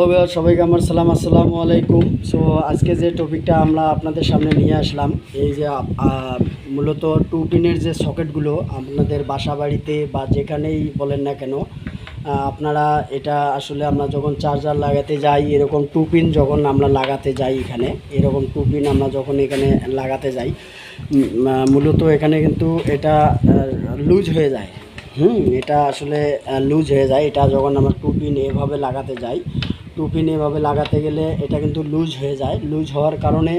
Hello ভাইয়া, সবাইকে আমার সালাম, আসসালামু আলাইকুম। সো আজকে যে টপিকটা আমরা আপনাদের সামনে নিয়ে আসলাম, এই যে মূলত টু পিনের যে সকেটগুলো আপনাদের বাসা বাড়িতে বা যেখানেই বলেন না কেন, আপনারা এটা আসলে আমরা যখন চার্জার লাগাতে যাই, এরকম টু পিন যখন আমরা লাগাতে যাই এখানে, এরকম টু পিন আমরা যখন এখানে লাগাতে যাই, মূলত এখানে কিন্তু এটা লুজ হয়ে যায়। এটা আসলে লুজ হয়ে যায়। এটা যখন আমরা টু পিন এভাবে লাগাতে যাই, টু পিন এভাবে লাগাতে গেলে এটা কিন্তু লুজ হয়ে যায়। লুজ হওয়ার কারণে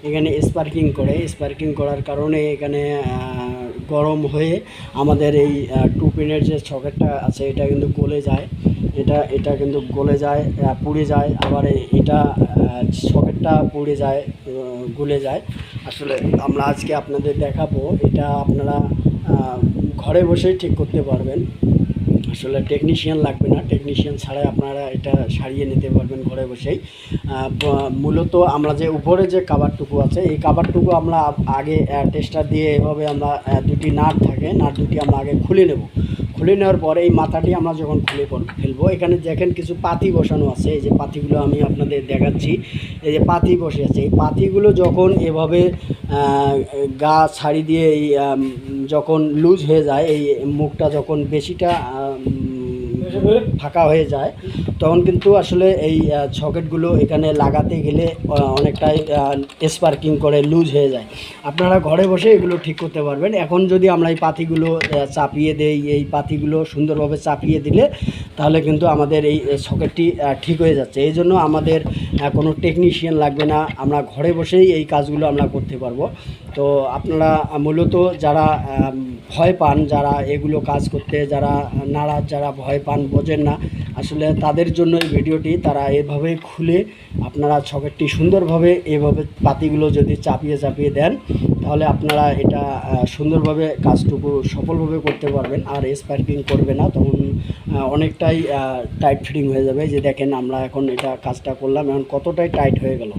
এখানে স্পার্কিং করার কারণে এখানে গরম হয়ে আমাদের এই টু পিনের যে সকেটটা আছে এটা কিন্তু গলে যায়। এটা কিন্তু গলে যায়, পুড়ে যায়। আবার এটা সকেটটা পুড়ে যায়, গলে যায়। আসলে আমরা আজকে আপনাদের দেখাবো, এটা আপনারা ঘরে বসেই ঠিক করতে পারবেন। আসলে টেকনিশিয়ান লাগবে না, টেকনিশিয়ান ছাড়াই আপনারা এটা সারিয়ে নিতে পারবেন ঘরে বসেই। মূলত আমরা যে উপরে যে কাভারটুকু আছে, এই কাভারটুকু আমরা আগে টেস্টার দিয়ে এভাবে আমরা দুটি নাট থাকে, নাট দুটি আমরা আগে খুলে নেব। খুলে নেওয়ার পরে এই মাথাটি আমরা যখন খুলে ফেলবো, এখানে দেখেন কিছু পাতি বসানো আছে। এই যে পাতিগুলো আমি আপনাদের দেখাচ্ছি, এই যে পাতি বসে আছে। এই পাতিগুলো যখন এভাবে গা ছাড়ি দিয়ে এই যখন লুজ হয়ে যায়, এই মুখটা যখন বেশিটা ফাঁকা হয়ে যায়, তখন কিন্তু আসলে এই সকেটগুলো এখানে লাগাতে গেলে অনেকটাই স্পার্কিং করে লুজ হয়ে যায়। আপনারা ঘরে বসে এগুলো ঠিক করতে পারবেন। এখন যদি আমরা এই পাতিগুলো চাপিয়ে দেই, এই পাতিগুলো সুন্দরভাবে চাপিয়ে দিলে তাহলে কিন্তু আমাদের এই সকেটটি ঠিক হয়ে যাচ্ছে। এই জন্য আমাদের কোনো টেকনিশিয়ান লাগবে না, আমরা ঘরে বসেই এই কাজগুলো আমরা করতে পারবো। তো আপনারা মূলত যারা ভয় পান, যারা এগুলো কাজ করতে যারা ভয় পান, বোঝেন না, আসলে তাদের জন্য এই ভিডিওটি। তারা এভাবে খুলে আপনারা সকেটটি সুন্দরভাবে এভাবে পাতিগুলো যদি চাপিয়ে দেন, তাহলে আপনারা এটা সুন্দরভাবে কাজটুকু সফলভাবে করতে পারবেন। আর স্পার্কিং করবে না, তখন অনেকটাই টাইট ফিটিং হয়ে যাবে। যে দেখেন আমরা এখন এটা কাজটা করলাম, এখন কতটাই টাইট হয়ে গেল।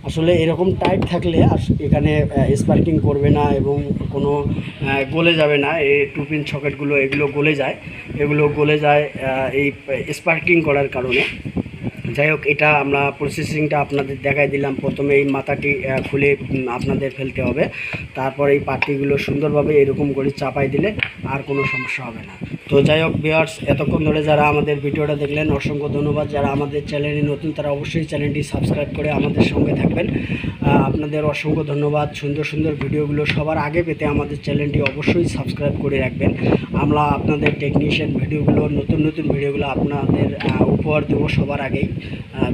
আসলে এরকম টাইট থাকলে এখানে স্পার্কিং করবে না এবং কোনো গলে যাবে না। এই টু পিন সকেটগুলো এগুলো গলে যায় এই স্পার্কিং করার কারণে। যাই হোক, এটা আমরা প্রসেসিংটা আপনাদের দেখাই দিলাম। প্রথমে এই মাথাটি খুলে আপনাদের ফেলতে হবে, তারপর এই পাটিগুলো সুন্দরভাবে এরকম করে চাপাই দিলে আর কোনো সমস্যা হবে না। তো যাই হোক ভিউয়ার্স, এতক্ষণ ধরে যারা আমাদের ভিডিওটা দেখলেন অসংখ্য ধন্যবাদ। যারা আমাদের চ্যানেলে নতুন তারা অবশ্যই চ্যানেলটি সাবস্ক্রাইব করে আমাদের সঙ্গে থাকবেন। আপনাদের অসংখ্য ধন্যবাদ। সুন্দর সুন্দর ভিডিওগুলো সবার আগে পেতে আমাদের চ্যানেলটি অবশ্যই সাবস্ক্রাইব করে রাখবেন। আমরা আপনাদের টেকনিশিয়ান ভিডিওগুলো, নতুন ভিডিওগুলো আপনাদের উপহার দেবো সবার আগেই।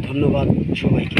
ধন্যবাদ সবাইকে।